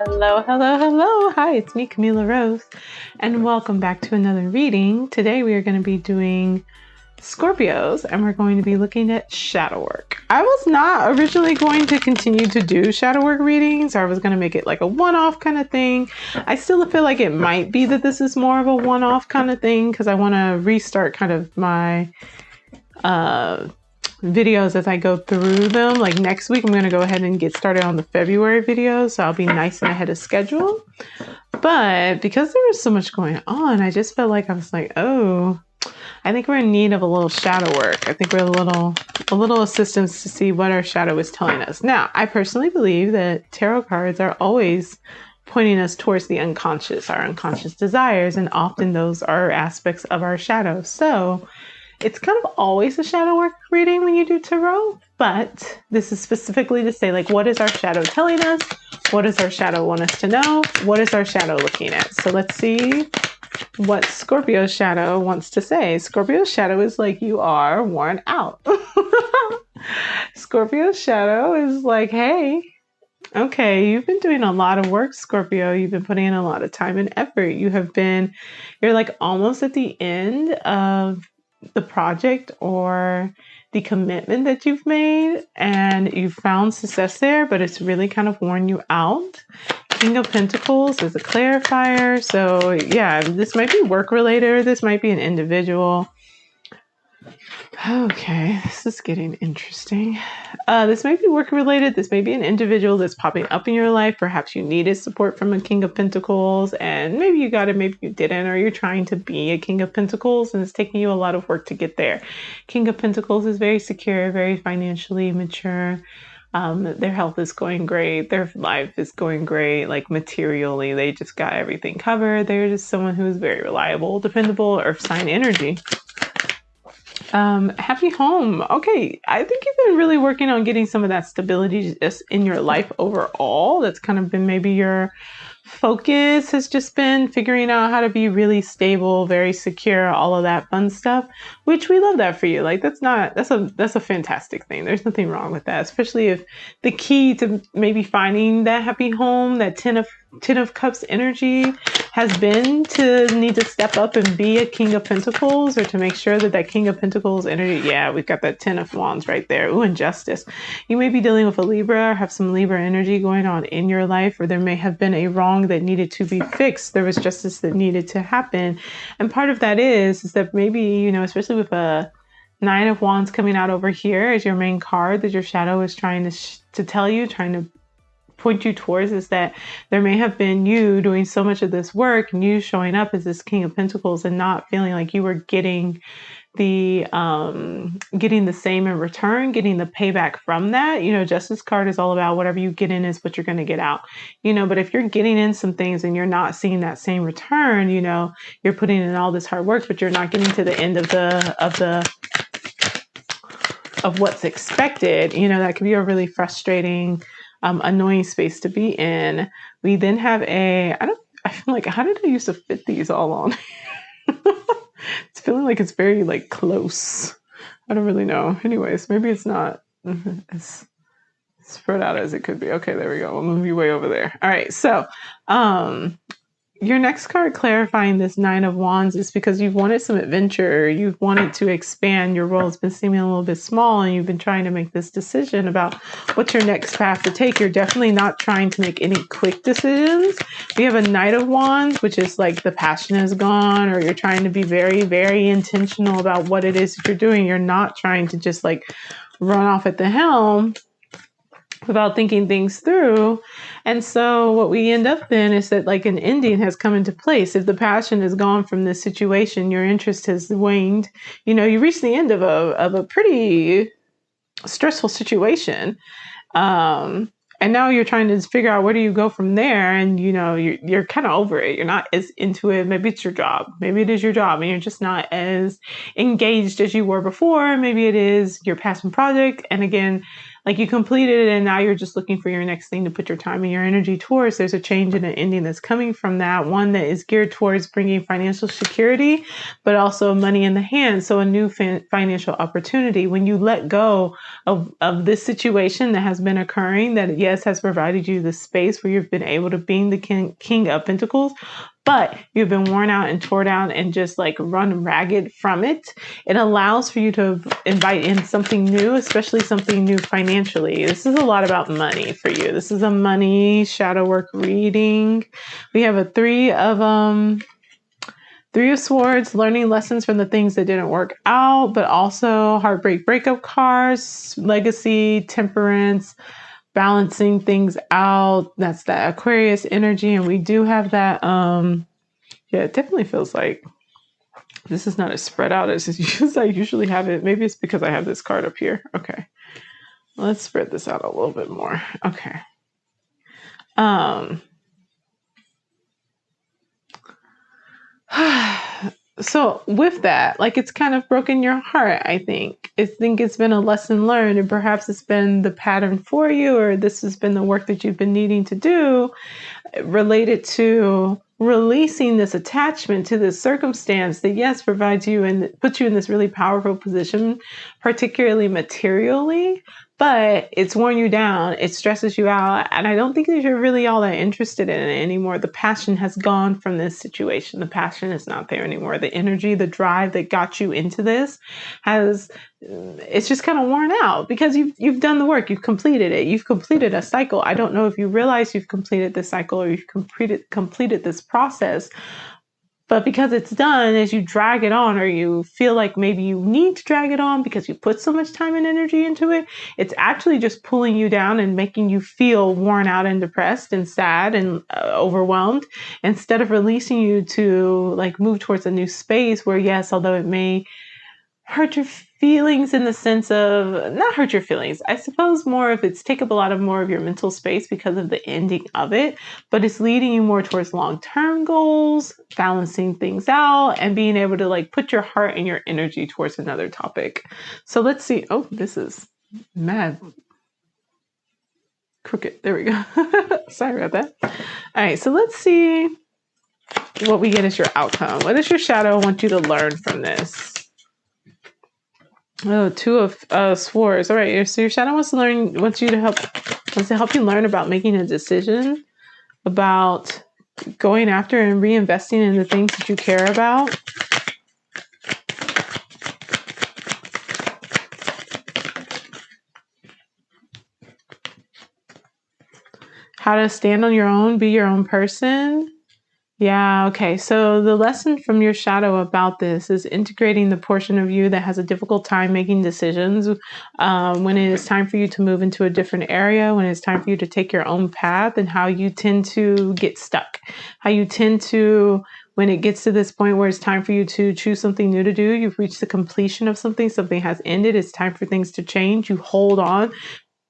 Hello, hello, hello. Hi, it's me, Camila Rose, and welcome back to another reading. Today we are going to be doing Scorpios, and we're going to be looking at shadow work. I was not originally going to continue to do shadow work readings, or I was going to make it like a one-off kind of thing. I still feel like it might be that this is more of a one-off kind of thing because I want to restart kind of my videos as I go through them. Like next week, I'm going to go ahead and get started on the February videos, so I'll be nice and ahead of schedule. But because there was so much going on, I just felt like I was like, oh, I think we're in need of a little shadow work. I think we're a little assistance to see what our shadow is telling us. Now, I personally believe that tarot cards are always pointing us towards the unconscious, our unconscious desires, and often those are aspects of our shadow. So it's kind of always a shadow work reading when you do tarot, but this is specifically to say, like, what is our shadow telling us? What does our shadow want us to know? What is our shadow looking at? So let's see what Scorpio's shadow wants to say. Scorpio's shadow is like, you are worn out. Scorpio's shadow is like, hey, okay, you've been doing a lot of work, Scorpio. You've been putting in a lot of time and effort. You're like almost at the end of the project or the commitment that you've made, and you've found success there, but it's really kind of worn you out. King of Pentacles is a clarifier. So yeah, this might be work related. This might be an individual. Okay, this is getting interesting. This might be work related. This may be an individual that's popping up in your life. Perhaps you needed support from a King of Pentacles, and maybe you got it, maybe you didn't, or you're trying to be a King of Pentacles and it's taking you a lot of work to get there. King of Pentacles is very secure, very financially mature. Their health is going great. Their life is going great. Like materially, they just got everything covered. They're just someone who is very reliable, dependable, earth sign energy. Happy home. Okay, I think you've been really working on getting some of that stability just in your life overall. That's kind of been maybe your focus has just been figuring out how to be really stable, very secure, all of that fun stuff, which we love that for you. Like that's a fantastic thing. There's nothing wrong with that, especially if the key to maybe finding that happy home, that Ten of Cups energy has been to need to step up and be a King of Pentacles, or to make sure that King of Pentacles energy, yeah, we've got that 10 of Wands right there. Ooh, and Justice. You may be dealing with a Libra or have some Libra energy going on in your life, or there may have been a wrong that needed to be fixed. There was justice that needed to happen. And part of that is that maybe, especially with a Nine of Wands coming out over here as your main card that your shadow is trying to tell you, trying to point you towards, is that there may have been you doing so much of this work and you showing up as this King of Pentacles and not feeling like you were getting the same in return, getting the payback from that. Justice card is all about whatever you get in is what you're going to get out. But if you're getting in some things and you're not seeing that same return, you're putting in all this hard work, but you're not getting to the end of what's expected. That can be a really frustrating, annoying space to be in. We then have I feel like, how did I used to fit these all on? It's feeling like it's very like close. I don't really know. Anyways, maybe it's not as spread out as it could be. Okay, there we go. We'll move you way over there. All right. So, your next card clarifying this Nine of Wands is because you've wanted some adventure. You've wanted to expand. Your world's been seeming a little bit small, and you've been trying to make this decision about what's your next path to take. You're definitely not trying to make any quick decisions. We have a Knight of Wands, which is like the passion is gone, or you're trying to be very, very intentional about what it is that you're doing. You're not trying to just like run off at the helm without thinking things through. And so what we end up then is that like an ending has come into place. If the passion is gone from this situation, your interest has waned. You reach the end of a pretty stressful situation. And now you're trying to figure out where do you go from there. And, you're kind of over it. You're not as into it. Maybe it's your job. Maybe it is your job and you're just not as engaged as you were before. Maybe it is your passion project. And again, like you completed it and now you're just looking for your next thing to put your time and your energy towards. There's a change and an ending that's coming from that. One that is geared towards bringing financial security, but also money in the hand. So a new financial opportunity. When you let go of this situation that has been occurring, that yes, has provided you the space where you've been able to be the king of pentacles, but you've been worn out and torn out and just like run ragged from it. It allows for you to invite in something new, especially something new financially. This is a lot about money for you. This is a money shadow work reading. We have a Three of Swords, learning lessons from the things that didn't work out, but also heartbreak breakup cards, legacy, temperance, balancing things out. That's that Aquarius energy. And we do have that, yeah, it definitely feels like this is not as spread out as I usually have it. Maybe it's because I have this card up here. Okay. Let's spread this out a little bit more. Okay. So with that, like it's kind of broken your heart, I think. I think it's been a lesson learned, and perhaps it's been the pattern for you, or this has been the work that you've been needing to do related to releasing this attachment to this circumstance that yes provides you and puts you in this really powerful position, particularly materially, but it's worn you down, it stresses you out, and I don't think that you're really all that interested in it anymore. The passion has gone from this situation. The passion is not there anymore. The energy, the drive that got you into this it's just kind of worn out because you've done the work. You've completed it. You've completed a cycle. I don't know if you realize you've completed this cycle or you've completed this process, but because it's done, as you drag it on, or you feel like maybe you need to drag it on because you put so much time and energy into it, it's actually just pulling you down and making you feel worn out and depressed and sad and overwhelmed, instead of releasing you to like move towards a new space where, yes, although it may hurt your feelings in the sense of not hurt your feelings. I suppose more if it's take up a lot of more of your mental space because of the ending of it, but it's leading you more towards long-term goals, balancing things out, and being able to like put your heart and your energy towards another topic. So let's see. Oh, this is mad crooked. There we go. Sorry about that. All right. So let's see what we get as your outcome. What does your shadow want you to learn from this? Oh, Two of Swords. All right. So your shadow wants to help you learn about making a decision, about going after and reinvesting in the things that you care about. How to stand on your own, be your own person. Yeah, okay. So the lesson from your shadow about this is integrating the portion of you that has a difficult time making decisions when it is time for you to move into a different area, when it's time for you to take your own path, and how you tend to get stuck, how you tend to, when it gets to this point where it's time for you to choose something new to do, you've reached the completion of something, something has ended, it's time for things to change, you hold on.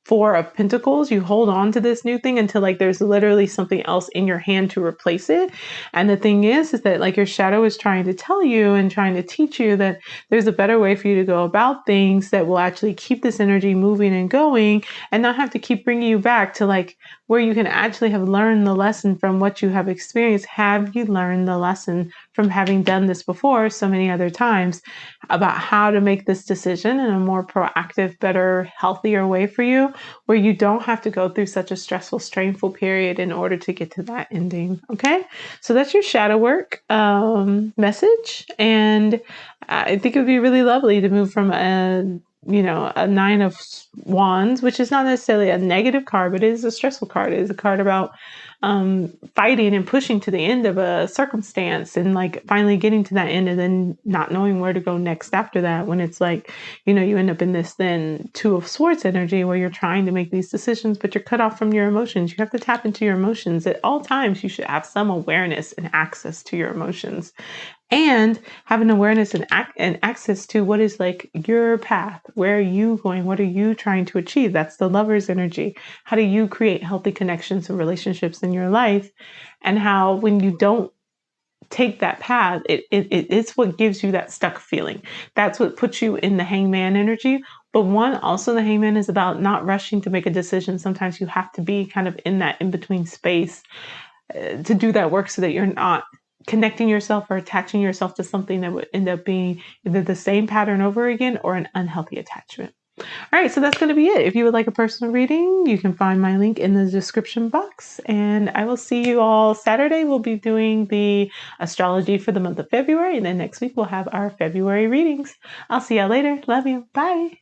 Four of Pentacles, you hold on to this new thing until like there's literally something else in your hand to replace it. And the thing is that like your shadow is trying to tell you and trying to teach you that there's a better way for you to go about things that will actually keep this energy moving and going, and not have to keep bringing you back to like where you can actually have learned the lesson from what you have experienced. Have you learned the lesson from having done this before so many other times about how to make this decision in a more proactive, better, healthier way for you, where you don't have to go through such a stressful, strainful period in order to get to that ending? Okay, so that's your shadow work message, and I think it would be really lovely to move from a Nine of Wands, which is not necessarily a negative card, but it is a stressful card. It is a card about fighting and pushing to the end of a circumstance and like finally getting to that end and then not knowing where to go next after that, when it's like, you end up in this then Two of Swords energy where you're trying to make these decisions, but you're cut off from your emotions. You have to tap into your emotions. At all times, you should have some awareness and access to your emotions, and have an awareness and access to what is like your path. Where are you going? What are you trying to achieve? That's the Lover's energy. How do you create healthy connections and relationships in your life? And how when you don't take that path, it's what gives you that stuck feeling. That's what puts you in the Hangman energy, But one, also the Hangman is about not rushing to make a decision. Sometimes you have to be kind of in that in-between space to do that work so that you're not connecting yourself or attaching yourself to something that would end up being either the same pattern over again or an unhealthy attachment. All right, so that's going to be it. If you would like a personal reading, you can find my link in the description box. And I will see you all Saturday. We'll be doing the astrology for the month of February. And then next week, we'll have our February readings. I'll see y'all later. Love you. Bye.